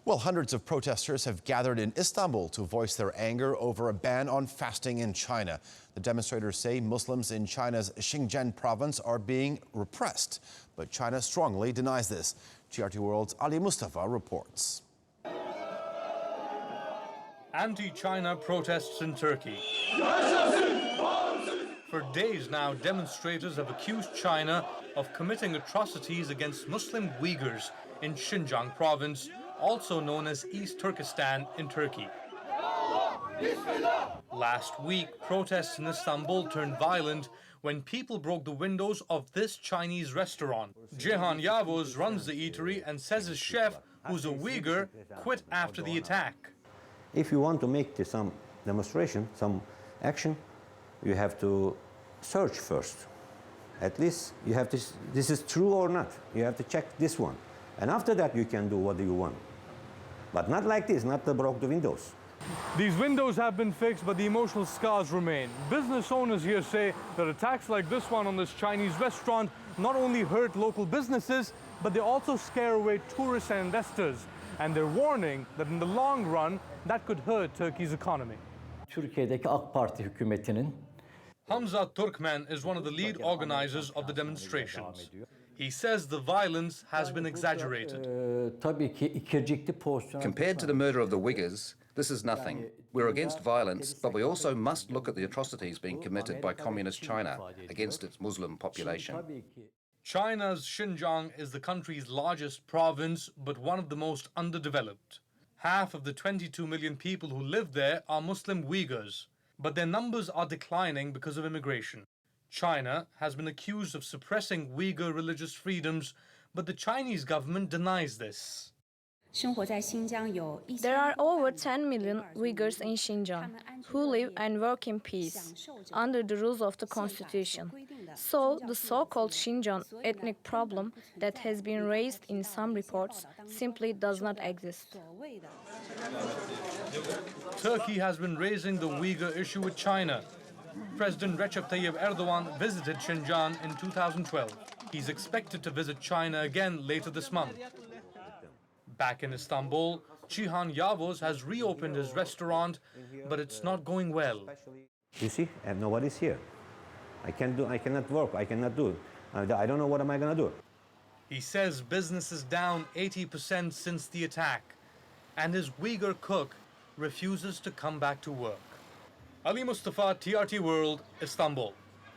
Well, hundreds of protesters have gathered in Istanbul to voice their anger over a ban on fasting in China. The demonstrators say Muslims in China's Xinjiang province are being repressed, but China strongly denies this. GRT World's Ali Mustafa reports. Anti-China protests in Turkey. For days now, demonstrators have accused China of committing atrocities against Muslim Uyghurs in Xinjiang province, also known as East Turkestan in Turkey. Last week, protests in Istanbul turned violent when people broke the windows of this Chinese restaurant. Cihan Yavuz runs the eatery and says his chef, who's a Uyghur, quit after the attack. If you want to make some demonstration, some action, you have to search first. At least you have to, this is true or not. You have to check this one. And after that you can do what you want. But not like this, not to broke the windows. These windows have been fixed, but the emotional scars remain. Business owners here say that attacks like this one on this Chinese restaurant not only hurt local businesses, but they also scare away tourists and investors. And they're warning that in the long run, that could hurt Turkey's economy. Türkiye'deki AK Parti hükümetinin Hamza Turkmen is one of the lead organizers of the demonstrations. He says the violence has been exaggerated. Compared to the murder of the Uyghurs, this is nothing. We're against violence, but we also must look at the atrocities being committed by Communist China against its Muslim population. China's Xinjiang is the country's largest province, but one of the most underdeveloped. Half of the 22 million people who live there are Muslim Uyghurs, but their numbers are declining because of immigration. China has been accused of suppressing Uyghur religious freedoms, but the Chinese government denies this. There are over 10 million Uyghurs in Xinjiang who live and work in peace under the rules of the constitution. So the so-called Xinjiang ethnic problem that has been raised in some reports simply does not exist. Turkey has been raising the Uyghur issue with China. President Recep Tayyip Erdogan visited Xinjiang in 2012. He's expected to visit China again later this month. Back in Istanbul, Cihan Yavuz has reopened his restaurant, but it's not going well. You see, nobody's here. I cannot work, I cannot do it. I don't know what am I going to do. He says business is down 80% since the attack, and his Uyghur cook refuses to come back to work. Ali Mustafa, TRT World, Istanbul.